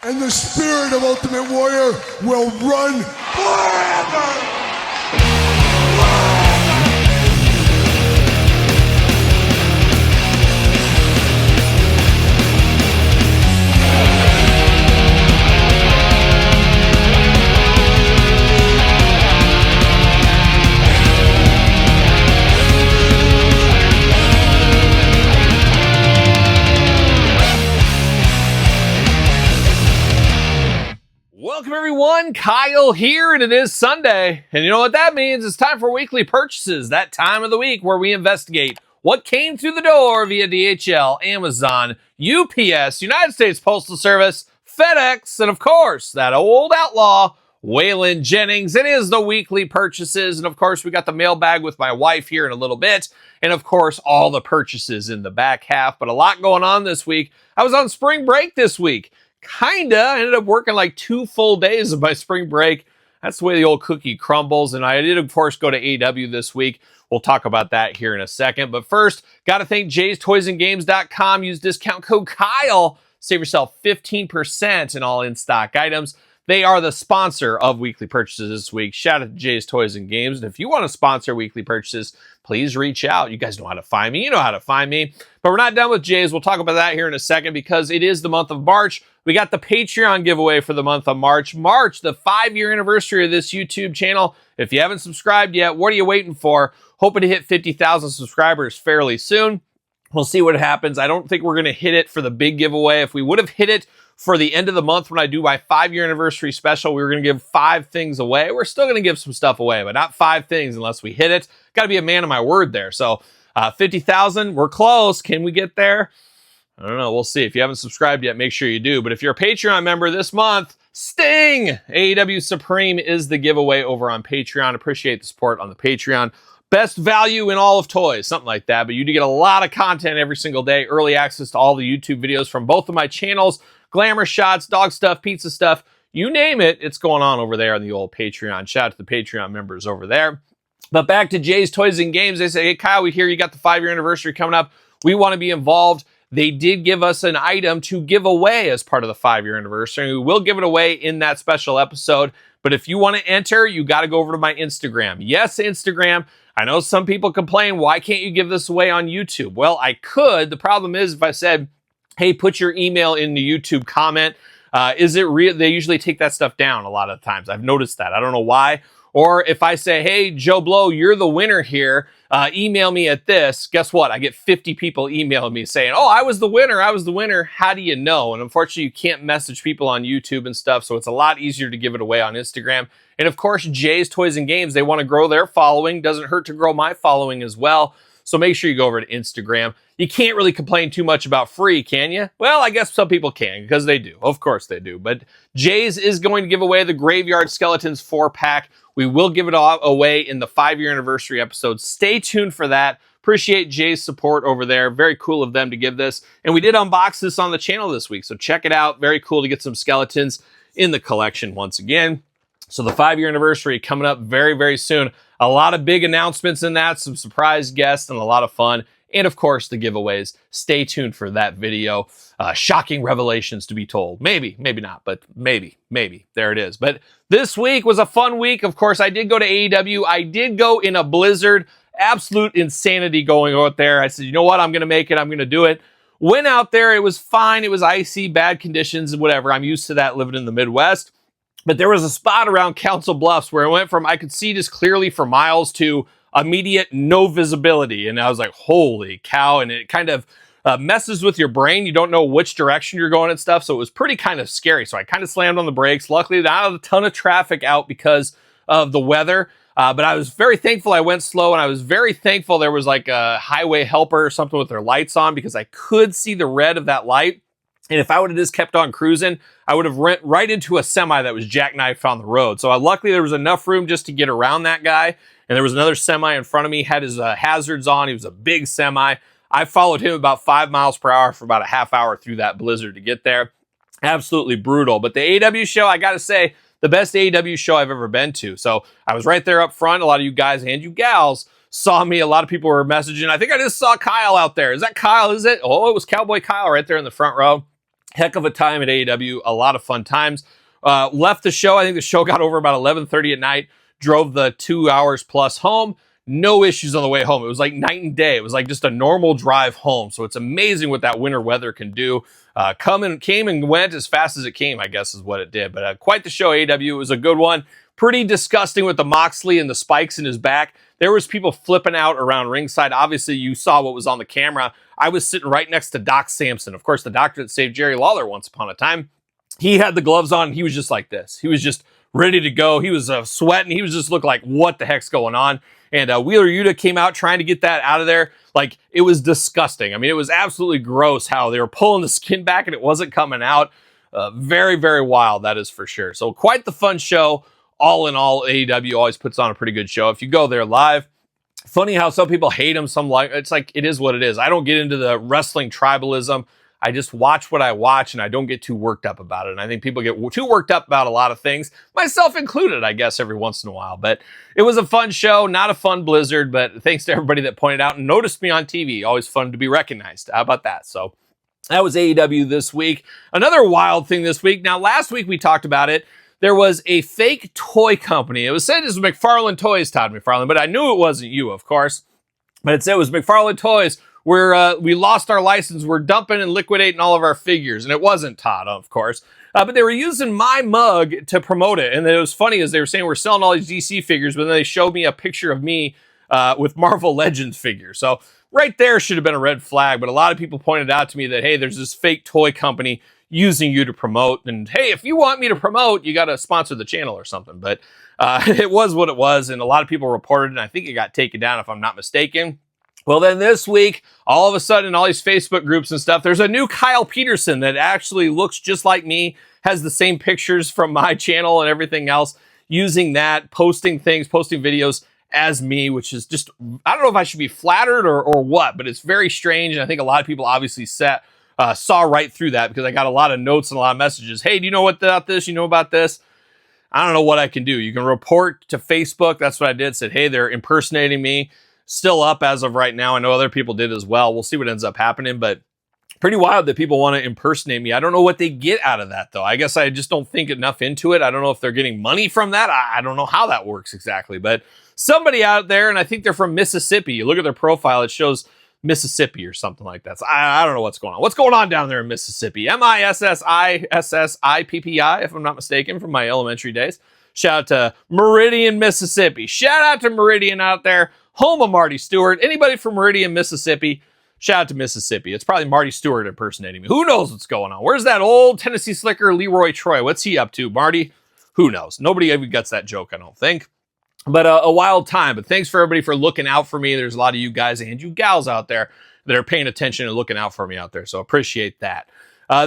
And the spirit of Ultimate Warrior will run forever! Welcome everyone, Kyle here, and it is Sunday. And you know what that means? It's time for weekly purchases, that time of the week where we investigate what came through the door via DHL, Amazon, UPS, United States Postal Service, FedEx, and of course, that old outlaw, Waylon Jennings. It is the weekly purchases, and of course, we got the mailbag with my wife here in a little bit, and of course, all the purchases in the back half, but a lot going on this week. I was on spring break this week. I ended up working like 2 full days of my spring break. That's the way the old cookie crumbles. And I did, of course, go to AEW this week. We'll talk about that here in a second. But first, got to thank Jay'sToysAndGames.com. Use discount code Kyle. Save yourself 15% in all in-stock items. They are the sponsor of weekly purchases this week. Shout out to Jay's Toys and Games. And if you want to sponsor weekly purchases, please reach out. You guys know how to find me. You know how to find me. But we're not done with Jay's. We'll talk about that here in a second because it is the month of March. We got the Patreon giveaway for the month of March. March, the 5-year anniversary of this YouTube channel. If you haven't subscribed yet, what are you waiting for? Hoping to hit 50,000 subscribers fairly soon. We'll see what happens. I don't think we're going to hit it for the big giveaway. If we would have hit it for the end of the month when I do my 5-year anniversary special, we were going to give 5 things away. We're still going to give some stuff away, but not 5 things unless we hit it. Got to be a man of my word there. So 50,000, we're close. Can we get there? I don't know. We'll see. If you haven't subscribed yet, make sure you do. But if you're a Patreon member this month, Sting! AEW Supreme is the giveaway over on Patreon. Appreciate the support on the Patreon. Best value in all of toys, something like that. But you do get a lot of content every single day. Early access to all the YouTube videos from both of my channels. Glamour shots, dog stuff, pizza stuff. You name it, it's going on over there on the old Patreon. Shout out to the Patreon members over there. But back to Jay's Toys and Games. They say, hey, Kyle, we hear you got the 5-year anniversary coming up. We want to be involved. They did give us an item to give away as part of the 5-year anniversary. We will give it away in that special episode. But if you want to enter, you got to go over to my Instagram. Yes, Instagram. I know some people complain, why can't you give this away on YouTube? Well, I could. The problem is if I said, hey, put your email in the YouTube comment, is it real? They usually take that stuff down a lot of times. I've noticed that. I don't know why. Or if I say, hey, Joe Blow, you're the winner here. Email me at this. Guess what? I get 50 people emailing me saying, oh, I was the winner. I was the winner. How do you know? And unfortunately, you can't message people on YouTube and stuff. So it's a lot easier to give it away on Instagram. And of course, Jay's Toys and Games, they want to grow their following. Doesn't hurt to grow my following as well. So make sure you go over to Instagram. You can't really complain too much about free, can you? Well, I guess some people can because they do. Of course they do. But Jay's is going to give away the Graveyard Skeletons 4-pack. We will give it away in the 5-year anniversary episode. Stay tuned for that. Appreciate Jay's support over there. Very cool of them to give this. And we did unbox this on the channel this week. So check it out. Very cool to get some skeletons in the collection once again. So the 5-year anniversary coming up very, very soon. A lot of big announcements in that, some surprise guests, and a lot of fun. And of course, the giveaways. Stay tuned for that video. Shocking revelations to be told. Maybe, maybe not, but maybe. There it is. But this week was a fun week. Of course, I did go to AEW. I did go in a blizzard. Absolute insanity going out there. I said, you know what? I'm going to make it. I'm going to do it. Went out there. It was fine. It was icy, bad conditions, whatever. I'm used to that living in the Midwest. But there was a spot around Council Bluffs where it went from I could see just clearly for miles to immediate no visibility. And I was like, holy cow. And it kind of messes with your brain. You don't know which direction you're going and stuff. So it was pretty kind of scary. So I kind of slammed on the brakes. Luckily, not a ton of traffic out because of the weather. But I was very thankful I went slow. And I was very thankful there was like a highway helper or something with their lights on because I could see the red of that light. And if I would have just kept on cruising, I would have went right into a semi that was jackknifed on the road. So luckily there was enough room just to get around that guy. And there was another semi in front of me, had his hazards on. He was a big semi. I followed him about 5 miles per hour for about a half hour through that blizzard to get there. Absolutely brutal. But the AEW show, I got to say, the best AEW show I've ever been to. So I was right there up front. A lot of you guys and you gals saw me. A lot of people were messaging. I think I just saw Kyle out there. Is that Kyle? Is it? Oh, it was Cowboy Kyle right there in the front row. Heck of a time at AEW, a lot of fun times. Left the show. I think the show got over about 11:30 at night. Drove the 2 hours plus home. No issues on the way home. It was like night and day. It was like just a normal drive home. So it's amazing what that winter weather can do. Came and went as fast as it came, I guess is what it did. But quite the show, AEW. It was a good one. Pretty disgusting with the Moxley and the spikes in his back. There was people flipping out around ringside. Obviously, you saw what was on the camera. I was sitting right next to Doc Samson. Of course, the doctor that saved Jerry Lawler once upon a time. He had the gloves on. He was just like this. He was just ready to go. He was sweating. He was just looked like, what the heck's going on? And Wheeler Yuta came out trying to get that out of there. Like, it was disgusting. I mean, it was absolutely gross how they were pulling the skin back and it wasn't coming out. Very, very wild, that is for sure. So quite the fun show. All in all, AEW always puts on a pretty good show. If you go there live, funny how some people hate them, some like, it's like, it is what it is. I don't get into the wrestling tribalism. I just watch what I watch and I don't get too worked up about it. And I think people get too worked up about a lot of things, myself included, I guess, every once in a while. But it was a fun show, not a fun blizzard, but thanks to everybody that pointed out and noticed me on TV. Always fun to be recognized. How about that? So that was AEW this week. Another wild thing this week. Now, last week we talked about it. There was a fake toy company. It was said it was McFarlane Toys, Todd McFarlane, but I knew it wasn't you, of course. But it said it was McFarlane Toys. We lost our license. We're dumping and liquidating all of our figures. And it wasn't Todd, of course. But they were using my mug to promote it. And it was funny as they were saying we're selling all these DC figures, but then they showed me a picture of me with Marvel Legends figures. So right there should have been a red flag. But a lot of people pointed out to me that, hey, there's this fake toy company using you to promote. And hey, if you want me to promote, you got to sponsor the channel or something. But it was what it was. And a lot of people reported it. And I think it got taken down if I'm not mistaken. Well, then this week, all of a sudden, all these Facebook groups and stuff, there's a new Kyle Peterson that actually looks just like me, has the same pictures from my channel and everything else, using that, posting things, posting videos as me, which is just, I don't know if I should be flattered or what, but it's very strange. And I think a lot of people obviously saw right through that because I got a lot of notes and a lot of messages. Hey, do you know what about this? You know about this? I don't know what I can do. You can report to Facebook. That's what I did. Said, hey, they're impersonating me. Still up as of right now. I know other people did as well. We'll see what ends up happening, but pretty wild that people want to impersonate me. I don't know what they get out of that, though. I guess I just don't think enough into it. I don't know if they're getting money from that. I don't know how that works exactly, but somebody out there, and I think they're from Mississippi. You look at their profile, it shows Mississippi or something like that. So I don't know what's going on. What's going on down there in Mississippi? Mississippi, if I'm not mistaken, from my elementary days. Shout out to Meridian, Mississippi. Shout out to Meridian out there. Home of Marty Stewart. Anybody from Meridian, Mississippi, shout out to Mississippi. It's probably Marty Stewart impersonating me. Who knows what's going on? Where's that old Tennessee slicker Leroy Troy? What's he up to, Marty? Who knows? Nobody even gets that joke, I don't think. But a wild time. But thanks for everybody for looking out for me. There's a lot of you guys and you gals out there that are paying attention and looking out for me out there. So appreciate that.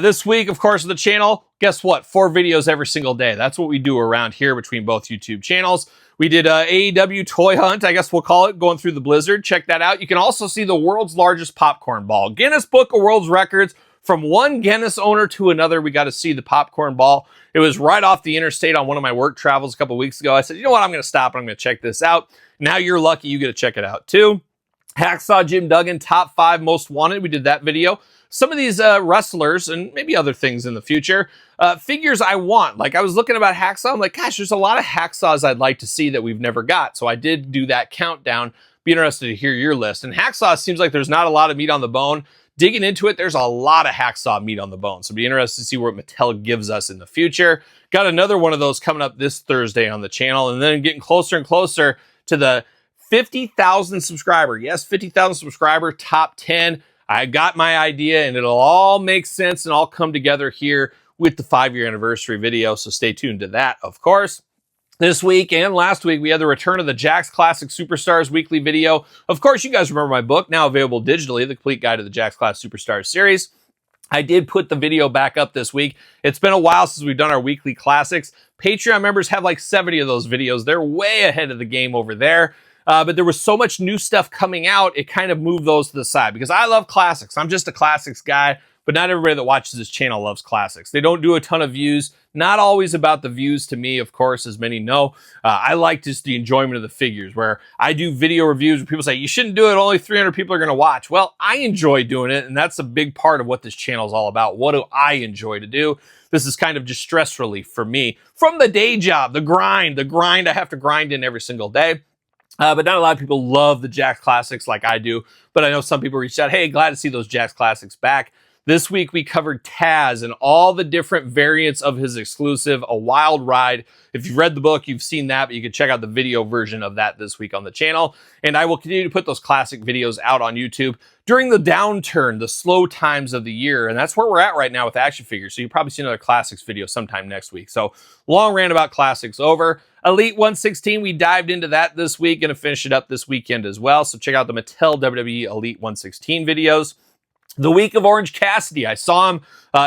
This week, of course, the channel, guess what? 4 videos every single day. That's what we do around here between both YouTube channels. We did AEW Toy Hunt, I guess we'll call it, going through the blizzard. Check that out. You can also see the world's largest popcorn ball. Guinness Book of World Records. From one Guinness owner to another, we got to see the popcorn ball. It was right off the interstate on one of my work travels a couple weeks ago. I said, you know what? I'm going to stop and I'm going to check this out. Now you're lucky. You get to check it out too. Hacksaw Jim Duggan, top 5 most wanted. We did that video. Some of these wrestlers and maybe other things in the future, figures I want. Like I was looking about Hacksaw. I'm like, gosh, there's a lot of Hacksaws I'd like to see that we've never got. So I did do that countdown. Be interested to hear your list. And Hacksaw seems like there's not a lot of meat on the bone. Digging into it, there's a lot of Hacksaw meat on the bone. So be interested to see what Mattel gives us in the future. Got another one of those coming up this Thursday on the channel. And then getting closer and closer to the 50,000 subscriber. Yes, 50,000 subscriber, top 10. I got my idea and it'll all make sense and all come together here with the 5-year anniversary video. So stay tuned to that, of course. This week and last week, we had the return of the Jakks Classic Superstars weekly video. Of course, you guys remember my book, now available digitally, The Complete Guide to the Jakks Classic Superstars series. I did put the video back up this week. It's been a while since we've done our weekly classics. Patreon members have like 70 of those videos. They're way ahead of the game over there. But there was so much new stuff coming out, it kind of moved those to the side because I love classics. I'm just a classics guy. but not everybody that watches this channel loves classics. They don't do a ton of views. Not always about the views to me, of course, as many know. I like just the enjoyment of the figures, where I do video reviews where people say, you shouldn't do it, only 300 people are going to watch. Well, I enjoy doing it, and that's a big part of what this channel is all about. What do I enjoy to do? This is kind of just stress relief for me from the day job, the grind I have to grind in every single day. But not a lot of people love the Jakks Classics like I do. But I know some people reached out, hey, glad to see those Jakks Classics back. This week we covered Taz and all the different variants of his exclusive, A Wild Ride. If you've read the book, you've seen that, but you can check out the video version of that this week on the channel. And I will continue to put those classic videos out on YouTube during the downturn, the slow times of the year. And that's where we're at right now with action figures. So you'll probably see another classics video sometime next week. So long rant about classics over. Elite 116, we dived into that this week. Going to finish it up this weekend as well. So check out the Mattel WWE Elite 116 videos. The week of Orange Cassidy, I saw him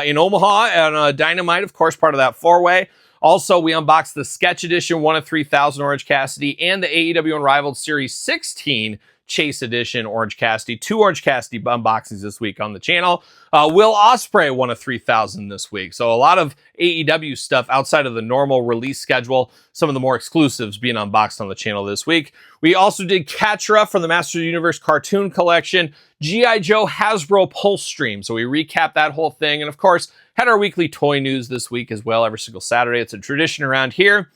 in Omaha on Dynamite, of course, part of that four-way. Also, we unboxed the Sketch Edition 1 of 3000 Orange Cassidy and the AEW Unrivaled Series 16 Chase Edition Orange Cassidy. 2 Orange Cassidy unboxings this week on the channel. Will Ospreay 1 of 3000 this week. So a lot of AEW stuff outside of the normal release schedule. Some of the more exclusives being unboxed on the channel this week. We also did Catra from the Masters of the Universe cartoon collection. G.I. Joe Hasbro Pulse Stream. So we recapped that whole thing. And of course, had our weekly toy news this week as well, every single Saturday. It's a tradition around here.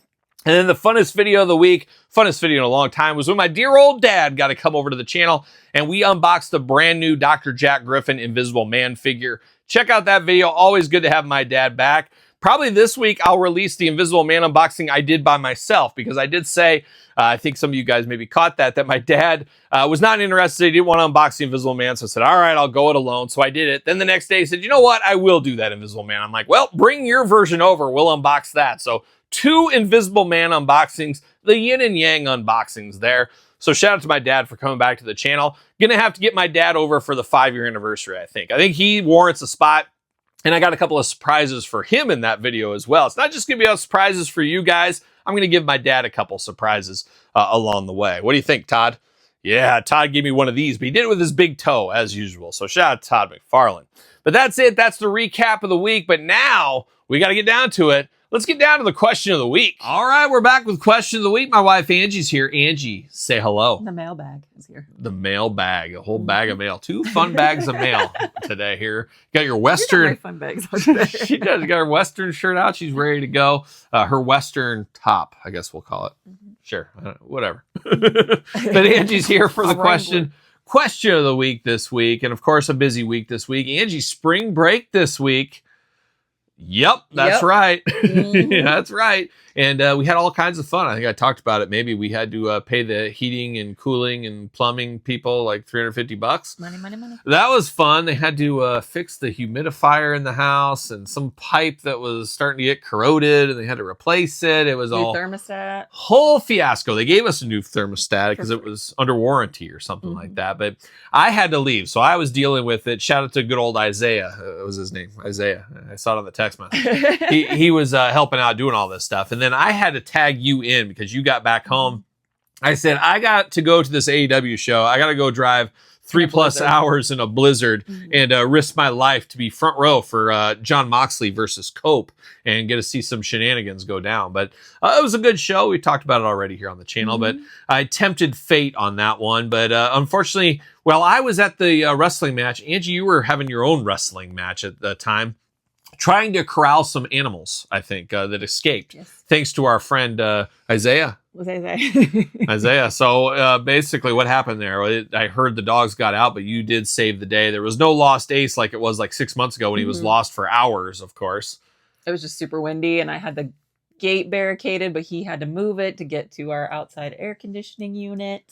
And then the funnest video of the week, funnest video in a long time, was when my dear old dad got to come over to the channel and we unboxed the brand new Dr. Jack Griffin Invisible Man figure. Check out that video. Always good to have my dad back. Probably this week I'll release the Invisible Man unboxing I did by myself, because I did say, I think some of you guys maybe caught that my dad was not interested. He didn't want to unbox the Invisible Man. So I said, all right, I'll go it alone. So I did it. Then the next day he said, you know what? I will do that Invisible Man. I'm like, well, bring your version over. We'll unbox that. So 2 Invisible Man unboxings, the yin and yang unboxings there. So shout out to my dad for coming back to the channel. Gonna have to get my dad over for the 5-year anniversary, I think. I think he warrants a spot. And I got a couple of surprises for him in that video as well. It's not just gonna be surprises for you guys. I'm gonna give my dad a couple surprises along the way. What do you think, Todd? Yeah, Todd gave me one of these, but he did it with his big toe as usual. So shout out to Todd McFarlane. But that's it. That's the recap of the week. But now we got to get down to it. Let's get down to the question of the week. All right, we're back with question of the week. My wife Angie's here. Angie, say hello. The mailbag is here. The mailbag, a whole bag of mail. 2 fun bags of mail today here. Got your Western. Fun bags on today. She does. Got her Western shirt out. She's ready to go. Her Western top, I guess we'll call it. Mm-hmm. Sure, whatever. But Angie's here for the question of the week this week. And of course, a busy week this week. Angie's spring break this week. Yep, that's right. Mm-hmm. Yeah, that's right. And we had all kinds of fun. I think I talked about it. Maybe we had to pay the heating and cooling and plumbing people like $350. Money. That was fun. They had to fix the humidifier in the house and some pipe that was starting to get corroded, and they had to replace it. It was new all thermostat. Whole fiasco. They gave us a new thermostat because it was under warranty or something like that. But I had to leave, so I was dealing with it. Shout out to good old Isaiah. That was his name, Isaiah. I saw it on the text message. he was helping out doing all this stuff, and then I had to tag you in because you got back home. I said, I got to go to this AEW show. I got to go drive 3+ hours in a blizzard and risk my life to be front row for Jon Moxley versus Cope and get to see some shenanigans go down. But it was a good show. We talked about it already here on the channel, but I tempted fate on that one. But unfortunately, while I was at the wrestling match, Angie, you were having your own wrestling match at the time, trying to corral some animals, I think, that escaped, thanks to our friend Isaiah. Isaiah. So basically what happened there, I heard the dogs got out, but you did save the day. There was no lost ace like it was like 6 months ago when he was lost for hours, of course. It was just super windy, and I had the gate barricaded, but he had to move it to get to our outside air conditioning unit.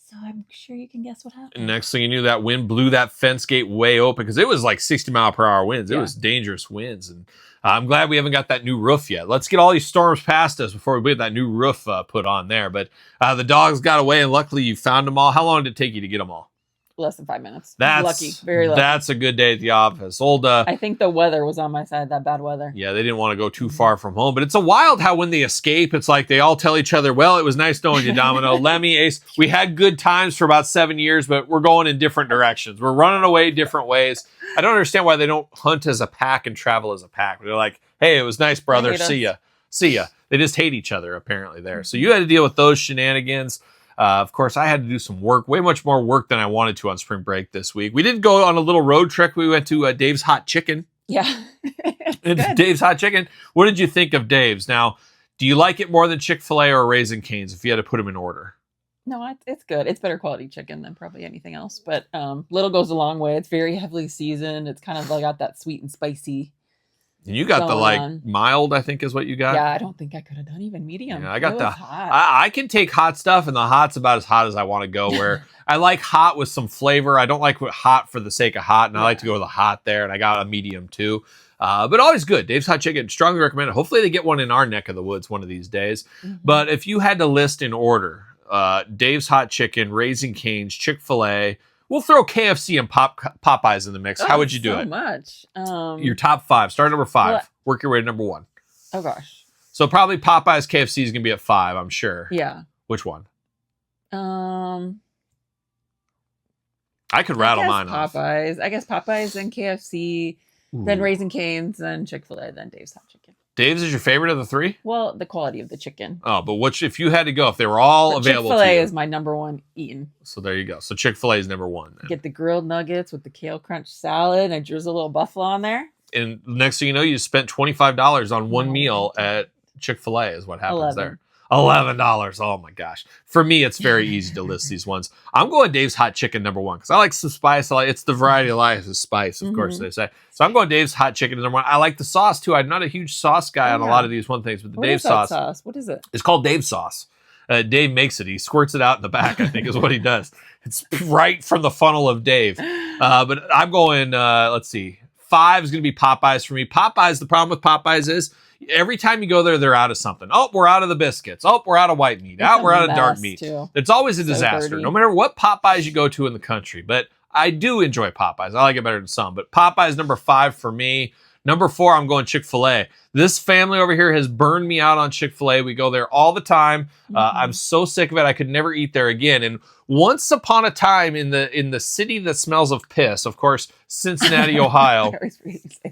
So I'm sure you can guess what happened. And next thing you knew, that wind blew that fence gate way open because it was like 60-mile-per-hour winds. It was dangerous winds. And I'm glad we haven't got that new roof yet. Let's get all these storms past us before we get that new roof put on there. But the dogs got away, and luckily you found them all. How long did it take you to get them all? less than 5 minutes. That's lucky. Very lucky. That's a good day at the office. I think the weather was on my side, that bad weather. Yeah, they didn't want to go too far from home. But it's a wild how when they escape, it's like they all tell each other, well, it was nice knowing you, Domino. Lemmy, Ace. We had good times for about 7 years, but we're going in different directions. We're running away different ways. I don't understand why they don't hunt as a pack and travel as a pack. They're like, hey, it was nice, brother. See ya. See ya. They just hate each other, apparently, there. So you had to deal with those shenanigans. Of course, I had to do some work, way much more work than I wanted to on spring break this week. We did go on a little road trip. We went to Dave's Hot Chicken. Yeah. Dave's Hot Chicken. What did you think of Dave's? Now, do you like it more than Chick-fil-A or Raising Cane's if you had to put them in order? No, it's good. It's better quality chicken than probably anything else. But little goes a long way. It's very heavily seasoned. It's kind of like got that sweet and spicy. And you got the mild, I think is what you got. Yeah, I don't think I could have done even medium. Yeah, I got I can take hot stuff, and the hot's about as hot as I want to go. Where I like hot with some flavor. I don't like hot for the sake of hot, and I like to go with the hot there. And I got a medium too. But always good. Dave's Hot Chicken, strongly recommended. Hopefully they get one in our neck of the woods one of these days. Mm-hmm. But if you had to list in order, Dave's Hot Chicken, Raising Cane's, Chick-fil-A. We'll throw KFC and Popeyes in the mix. How would you do it? Much. Your top 5. Start at number 5. Well, work your way to number 1. Oh, gosh. So probably Popeyes, KFC is going to be at 5, I'm sure. Yeah. Which one? I could rattle mine off. Popeyes. I guess Popeyes, then KFC, then Raising Cane's, then Chick-fil-A, then Dave's Hot Chicken. Dave's is your favorite of the 3? Well, the quality of the chicken. Oh, but if you had to go, if they were all available to you. Chick-fil-A is my number 1 eaten. So there you go. So Chick-fil-A is number 1. Then. Get the grilled nuggets with the kale crunch salad, and I drizzle a little buffalo on there. And next thing you know, you spent $25 on one meal at Chick-fil-A is what happens there. $11. Oh my gosh. For me, it's very easy to list these ones. I'm going Dave's Hot Chicken number 1 because I like some spice. It's the variety of life is spice, of course they say. So I'm going Dave's Hot Chicken number 1. I like the sauce too. I'm not a huge sauce guy on a lot of these things, but the Dave sauce. What is it? It's called Dave sauce. Dave makes it. He squirts it out in the back, I think is what he does. It's right from the funnel of Dave. But I'm going, let's see. 5 is going to be Popeyes for me. Popeyes, the problem with Popeyes is every time you go there, they're out of something. Oh, we're out of the biscuits. Oh, we're out of white meat. We're out of dark meat. Too. It's always a disaster, dirty. No matter what Popeyes you go to in the country. But I do enjoy Popeyes. I like it better than some. But Popeyes number 5 for me. Number 4, I'm going Chick-fil-A. This family over here has burned me out on Chick-fil-A. We go there all the time. I'm so sick of it. I could never eat there again. And once upon a time in the city that smells of piss, of course, Cincinnati, Ohio.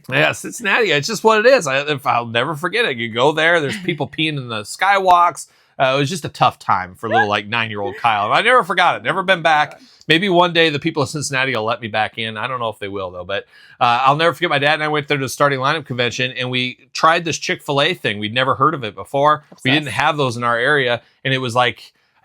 Yeah, Cincinnati. It's just what it is. I'll never forget it. You go there. There's people peeing in the skywalks. It was just a tough time for little 9-year-old Kyle. I never forgot it. Never been back. Maybe one day the people of Cincinnati will let me back in. I don't know if they will, though. But I'll never forget my dad and I went there to the starting lineup convention, and we tried this Chick-fil-A thing. We'd never heard of it before. Obsessed. We didn't have those in our area. And it was I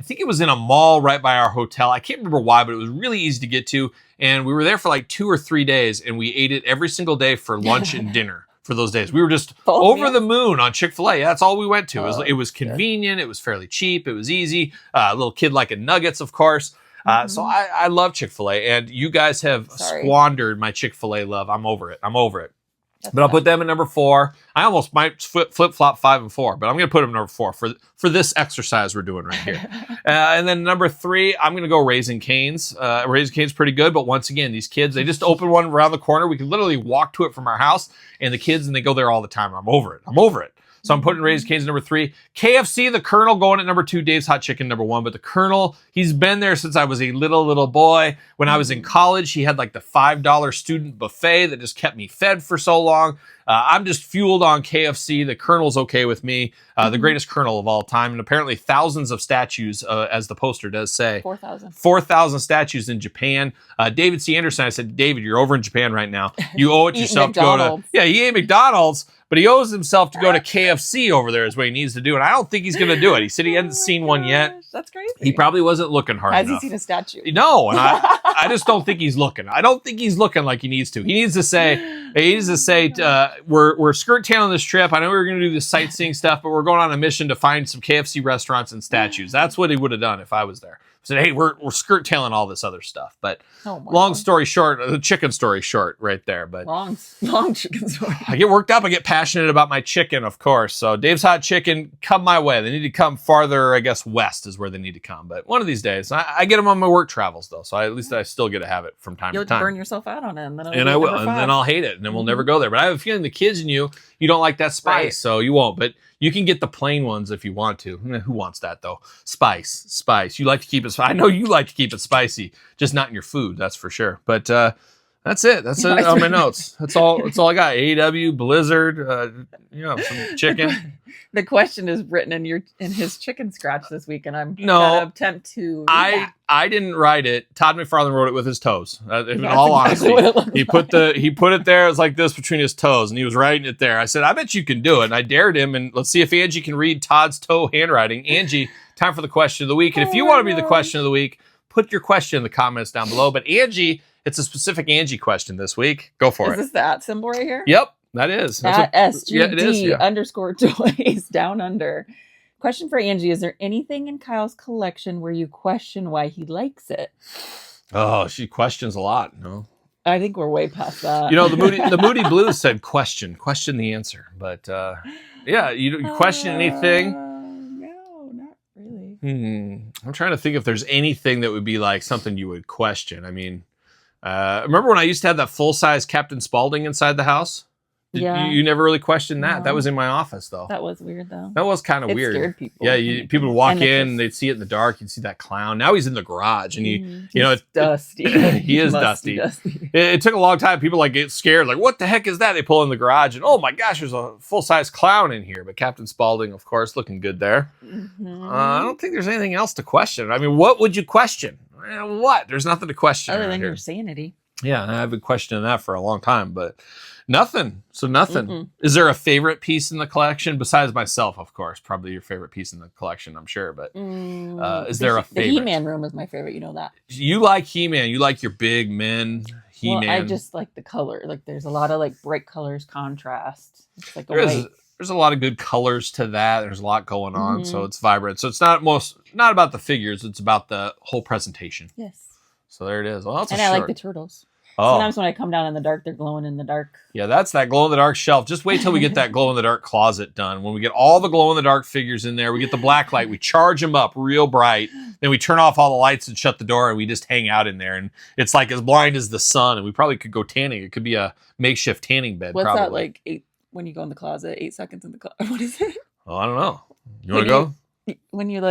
think it was in a mall right by our hotel. I can't remember why, but it was really easy to get to. And we were there for 2 or 3 days, and we ate it every single day for lunch and dinner. For those days, we were just over the moon on Chick-fil-A. Yeah, that's all we went to. It was convenient. Good. It was fairly cheap. It was easy. A little kid liking nuggets, of course. So I love Chick-fil-A, and you guys have squandered my Chick-fil-A love. I'm over it. But I'll put them at number 4. I almost might flip-flop 5 and 4, but I'm going to put them number 4 for this exercise we're doing right here. And then number 3, I'm going to go Raising Cane's. Raising Cane's pretty good, but once again, these kids, they just open one around the corner. We can literally walk to it from our house, and the kids, and they go there all the time. I'm over it. So I'm putting Raising Cane's number 3. KFC, the Colonel, going at number 2. Dave's Hot Chicken, number 1. But the Colonel, he's been there since I was a little boy. When I was in college, he had the $5 student buffet that just kept me fed for so long. I'm just fueled on KFC. The Colonel's okay with me. The greatest Colonel of all time. And apparently thousands of statues, as the poster does say. 4,000. 4,000 statues in Japan. David C. Anderson, I said, David, you're over in Japan right now. You owe it yourself to go to... Yeah, he ate McDonald's. But he owes himself to go to KFC over there is what he needs to do. And I don't think he's going to do it. He said he hadn't seen one yet. That's crazy. He probably wasn't looking hard enough. Has he seen a statue? No. And I just don't think he's looking. I don't think he's looking like he needs to. He needs to say, we're skirt tailing this trip. I know we were going to do the sightseeing stuff, but we're going on a mission to find some KFC restaurants and statues. That's what he would have done if I was there. said, hey, we're skirt tailing all this other stuff. But Oh my long God. story short, the chicken story short right there. But Long chicken story. I get worked up. I get passionate about my chicken, of course. So Dave's Hot Chicken, come my way. They need to come farther, I guess, west is where they need to come. But one of these days, I get them on my work travels, though. So at least I still get to have it from time You'll to time. burn yourself out on it. And then And I will. And then I'll hate it. And then we'll never go there. But I have a feeling the kids and you don't like that spice. Right. So you won't. But you can get the plain ones if you want to. Who wants that, though? Spice. You like to keep it. I know you like to keep it spicy, just not in your food. That's for sure. But that's it. That's it on my notes. That's all I got. AEW, Blizzard, some chicken. The question is written in his chicken scratch this week, and I'm No, gonna attempt to read that. I didn't write it. Todd McFarlane wrote it with his toes. In That's all exactly what it honesty, looked he put it there. It was like this between his toes, and he was writing it there. I said, I bet you can do it. And I dared him, and let's see if Angie can read Todd's toe handwriting. Angie, time for the question of the week. And if you want to be the question of the week, put your question in the comments down below. But Angie, it's a specific Angie question this week. Go for Is it. this the @ symbol right here? Yep, that is. At Yeah, it is, SGD yeah. _ toys down under. Question for Angie: is there anything in Kyle's collection where you question why he likes it? Oh, she questions a lot. No. I think we're way past that. The Moody Blues said question the answer. But yeah, you question anything? No, not really. I'm trying to think if there's anything that would be like something you would question. I mean, remember when I used to have that full-size Captain Spaulding inside the house? Yeah. You never really questioned that. No. That was in my office, though. That was weird, though. That was kind of It weird. scared people. Yeah, people would walk And it in, just- they'd see it in the dark. You'd see that clown. Now he's in the garage, and He's dusty. he is Musty, dusty. It took a long time. People get scared, like, what the heck is that? They pull in the garage, and oh my gosh, there's a full-size clown in here. But Captain Spaulding, of course, looking good there. I don't think there's anything else to question. I mean, what would you question? What? There's nothing to question Other around than here. your sanity. Yeah, I've been questioning that for a long time, but nothing. So nothing. Is there a favorite piece in the collection besides myself? Of course, probably your favorite piece in the collection, I'm sure. But is there a favorite? The He-Man room is my favorite. You know that. You like He-Man. You like your big men. He-Man. Well, I just like the color. Like, there's a lot of bright colors, contrast. It's like There's a lot of good colors to that. There's a lot going on, so it's vibrant. So it's not about the figures. It's about the whole presentation. Yes. So there it is. Well, that's And I like the turtles. Oh. Sometimes when I come down in the dark, they're glowing in the dark. Yeah, that's that glow-in-the-dark shelf. Just wait till we get that glow-in-the-dark closet done. When we get all the glow-in-the-dark figures in there, we get the black light, we charge them up real bright, then we turn off all the lights and shut the door, and we just hang out in there. And it's like as blind as the sun, and we probably could go tanning. It could be a makeshift tanning bed. What's probably. that, like, 8 when you go in the closet, 8 seconds in the closet? What is it? Oh, I don't know. You want to go? When you,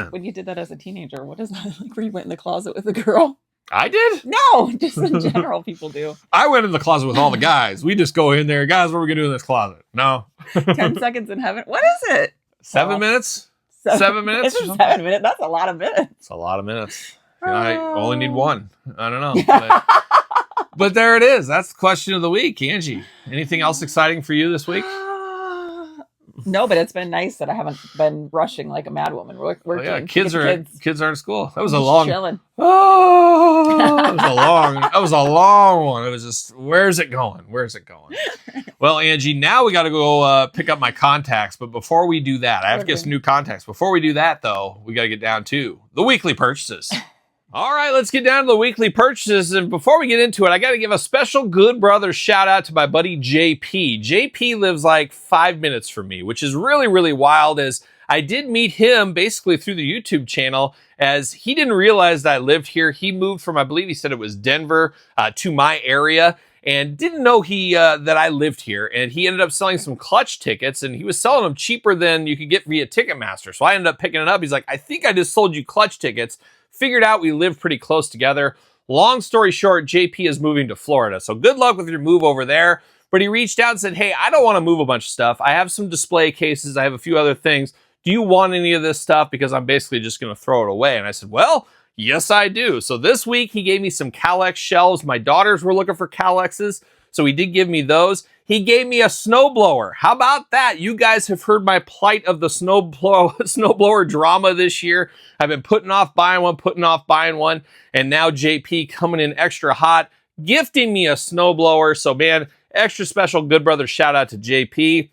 when you did that as a teenager, what is that? Like, where you went in the closet with a girl? I did? No, just in general, people do. I went in the closet with all the guys. We just go in there. Guys, what are we going to do in this closet? No. 10 seconds in heaven. What is it? 7 minutes? 7 minutes? It's 7 minutes. That's a lot of minutes. It's a lot of minutes. I only need one. I don't know. But there it is. That's the question of the week, Angie. Anything else exciting for you this week? No, but it's been nice that I haven't been rushing like a mad woman. Working. Oh, yeah, to kids get are in school. That was a just long. chilling. Oh, that was a long one. It was just, where's it going? Where's it going? Well, Angie, now we got to go pick up my contacts. But before we do that, I have to get some new contacts. Before we do that, though, we got to get down to the weekly purchases. All right, let's get down to the weekly purchases. And before we get into it, I got to give a special Good Brothers shout out to my buddy JP. JP lives like 5 minutes from me, which is really, really wild, as I did meet him basically through the YouTube channel, as he didn't realize that I lived here. He moved from, I believe he said it was Denver, to my area, and didn't know that I lived here. And he ended up selling some clutch tickets, and he was selling them cheaper than you could get via Ticketmaster. So I ended up picking it up. He's like, I think I just sold you clutch tickets. Figured out we live pretty close together. Long story short, JP is moving to Florida. So good luck with your move over there. But he reached out and said, hey, I don't want to move a bunch of stuff. I have some display cases. I have a few other things. Do you want any of this stuff? Because I'm basically just going to throw it away. And I said, well, yes, I do. So this week he gave me some Calex shelves. My daughters were looking for Calexes, so he did give me those. He gave me a snowblower. How about that? You guys have heard my plight of the snowblower drama this year. I've been putting off buying one, and now JP coming in extra hot, gifting me a snowblower. So man, extra special Good Brother shout out to JP.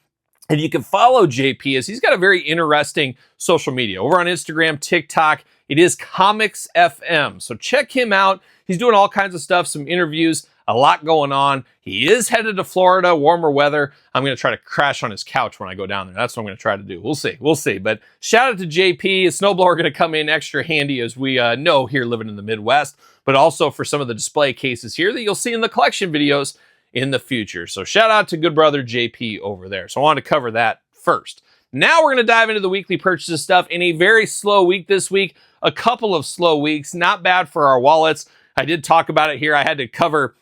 And you can follow JP as he's got a very interesting social media. Over on Instagram, TikTok, it is Comics FM. So check him out. He's doing all kinds of stuff, some interviews, a lot going on. He is headed to Florida, warmer weather. I'm going to try to crash on his couch when I go down there. That's what I'm going to try to do. We'll see. We'll see. But shout out to JP. A snowblower going to come in extra handy, as we know here living in the Midwest, but also for some of the display cases here that you'll see in the collection videos in the future. So shout out to good brother JP over there. So I wanted to cover that first. Now we're going to dive into the weekly purchases stuff. In a very slow week this week, a couple of slow weeks, not bad for our wallets. I did talk about it here. I had to cover,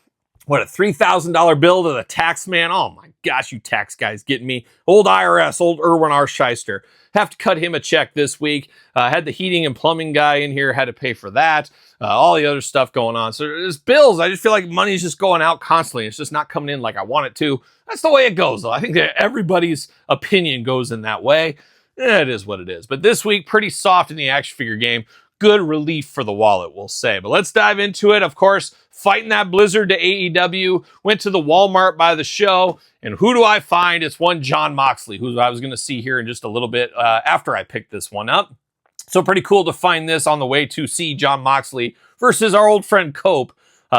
a $3,000 bill to the tax man. Oh my gosh, you tax guys getting me. Old IRS, old Irwin R. Shyster. Have to cut him a check this week. Had the heating and plumbing guy in here, had to pay for that. All the other stuff going on. So there's bills. I just feel like money's just going out constantly. It's just not coming in like I want it to. That's the way it goes, though. I think that everybody's opinion goes in that way. It is what it is. But this week, pretty soft in the action figure game. Good relief for the wallet, we'll say. But let's dive into it. Of course, fighting that blizzard to AEW. Went to the Walmart by the show. And who do I find? It's one Jon Moxley, who I was going to see here in just a little bit after I picked this one up. So pretty cool to find this on the way to see Jon Moxley versus our old friend Cope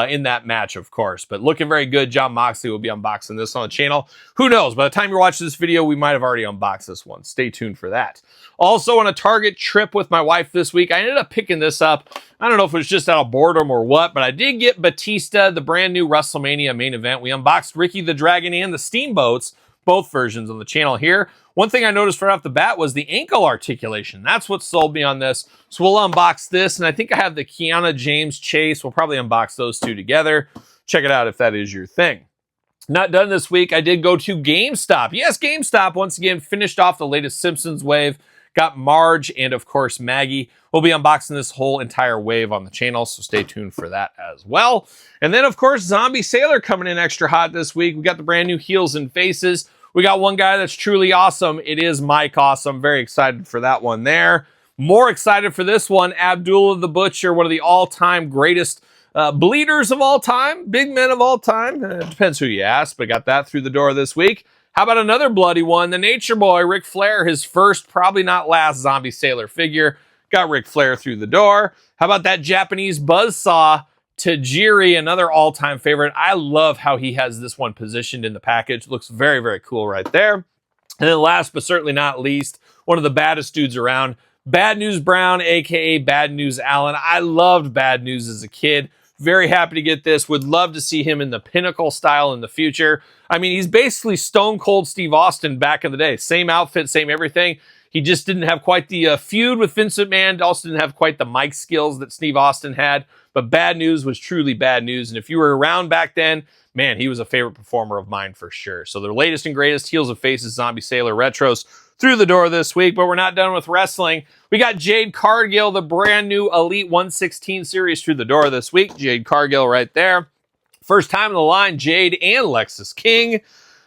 in that match, of course. But looking very good. Jon Moxley will be unboxing this on the channel. Who knows? By the time you're watching this video, we might have already unboxed this one. Stay tuned for that. Also on a Target trip with my wife this week, I ended up picking this up. I don't know if it was just out of boredom or what, but I did get Batista, the brand new WrestleMania main event. We unboxed Ricky the Dragon and the Steamboats, both versions on the channel here. One thing I noticed right off the bat was the ankle articulation. That's what sold me on this. So we'll unbox this, and I think I have the Kiana James Chase. We'll probably unbox those two together. Check it out if that is your thing. Not done this week. I did go to GameStop. Yes, GameStop once again finished off the latest Simpsons wave. Got Marge and, of course, Maggie. We'll be unboxing this whole entire wave on the channel, so stay tuned for that as well. And then, of course, Zombie Sailor coming in extra hot this week. We got the brand new Heels and Faces. We got one guy that's truly awesome. It is Mike Awesome. Very excited for that one there. More excited for this one. Abdullah the Butcher, one of the all-time greatest bleeders of all time, big men of all time. Depends who you ask, but got that through the door this week. How about another bloody one? The Nature Boy, Ric Flair, his first, probably not last Zombie Sailor figure. Got Ric Flair through the door. How about that Japanese buzzsaw, Tajiri, another all-time favorite. I love how he has this one positioned in the package. Looks very, very cool right there. And then last but certainly not least, one of the baddest dudes around, Bad News Brown, a.k.a. Bad News Allen. I loved Bad News as a kid. Very happy to get this. Would love to see him in the Pinnacle style in the future. I mean, he's basically Stone Cold Steve Austin back in the day. Same outfit, same everything. He just didn't have quite the feud with Vince McMahon. Also didn't have quite the mic skills that Steve Austin had. But Bad News was truly Bad News. And if you were around back then, man, he was a favorite performer of mine for sure. So the latest and greatest Heels and Faces Zombie Sailor Retros through the door this week. But we're not done with wrestling. We got Jade Cargill, the brand new Elite 116 series through the door this week. Jade Cargill right there. First time in the line, Jade and Lexus King.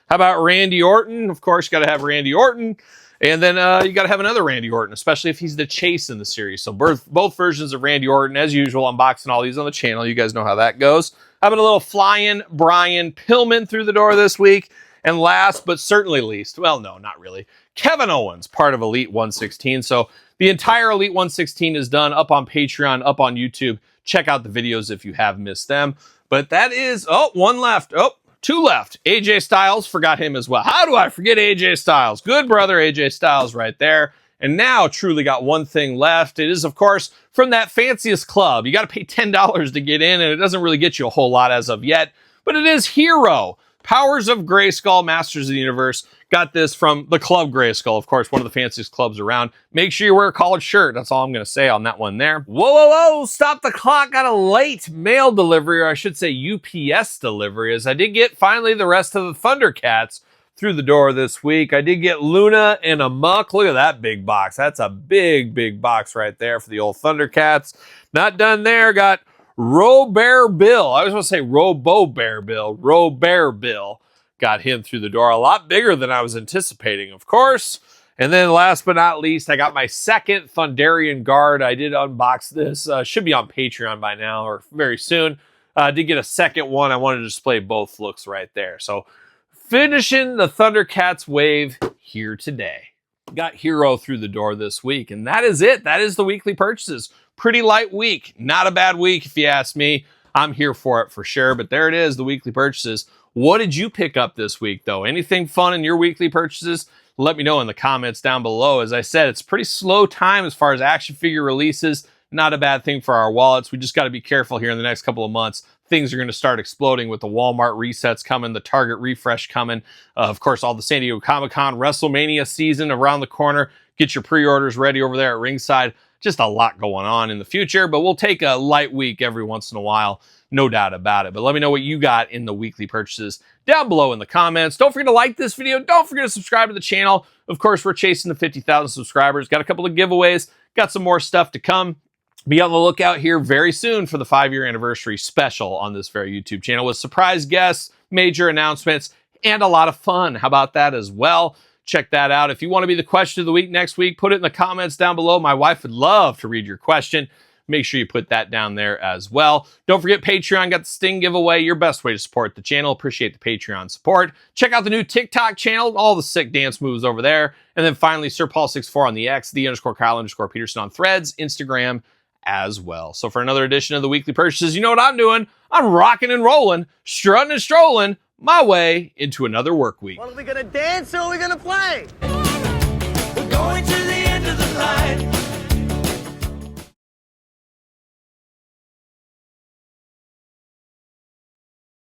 How about Randy Orton? Of course, you got to have Randy Orton. And then you got to have another Randy Orton, especially if he's the Chase in the series. So both versions of Randy Orton, as usual, unboxing all these on the channel. You guys know how that goes. How about a little flying Brian Pillman through the door this week? And last, but certainly least, well, no, not really, Kevin Owens, part of Elite 116. So the entire Elite 116 is done up on Patreon, up on YouTube. Check out the videos if you have missed them. But that is, one left. Two left. AJ Styles, forgot him as well. How do I forget AJ Styles? Good brother AJ Styles right there. And now truly got one thing left. It is, of course, from that fanciest club. You got to pay $10 to get in, and it doesn't really get you a whole lot as of yet. But it is Hero. Powers of Grayskull, Masters of the Universe. Got this from the Club Grayskull, of course, one of the fanciest clubs around. Make sure you wear a collared shirt. That's all I'm going to say on that one there. Whoa, stop the clock. Got a late mail delivery, or I should say UPS delivery, as I did get finally the rest of the Thundercats through the door this week. I did get Luna and Amok. Look at that big box. That's a big, big box right there for the old Thundercats. Not done there. Got Robear Bill. I was going to say Robo-Bear Bill. Robear Bill. Got him through the door. A lot bigger than I was anticipating, of course. And then last but not least, I got my second Thunderian Guard. I did unbox this. Should be on Patreon by now or very soon. Did get a second one. I wanted to display both looks right there. So finishing the Thundercats wave here today. Got Hero through the door this week, and that is it. That is the weekly purchases. Pretty light week. Not a bad week, if you ask me. I'm here for it for sure, but there it is, the weekly purchases. What did you pick up this week, though? Anything fun in your weekly purchases? Let me know in the comments down below. As I said, it's pretty slow time as far as action figure releases. Not a bad thing for our wallets. We just got to be careful here in the next couple of months. Things are going to start exploding with the Walmart resets coming, the Target refresh coming. Of course, all the San Diego Comic-Con, WrestleMania season around the corner. Get your pre-orders ready over there at Ringside. Just a lot going on in the future, but we'll take a light week every once in a while. No doubt about it. But let me know what you got in the weekly purchases down below in the comments. Don't forget to like this video. Don't forget to subscribe to the channel. Of course, we're chasing the 50,000 subscribers. Got a couple of giveaways. Got some more stuff to come. Be on the lookout here very soon for the 5-year anniversary special on this very YouTube channel with surprise guests, major announcements, and a lot of fun. How about that as well? Check that out. If you want to be the question of the week next week, put it in the comments down below. My wife would love to read your question. Make sure you put that down there as well. Don't forget Patreon, got the Sting giveaway, your best way to support the channel. Appreciate the Patreon support. Check out the new TikTok channel, all the sick dance moves over there. And then finally, Sir Paul64 on the X, _Kyle_Peterson on Threads, Instagram as well. So for another edition of the weekly purchases, you know what I'm doing? I'm rocking and rolling, strutting and strolling my way into another work week. What are we gonna dance or are we gonna play? We're going to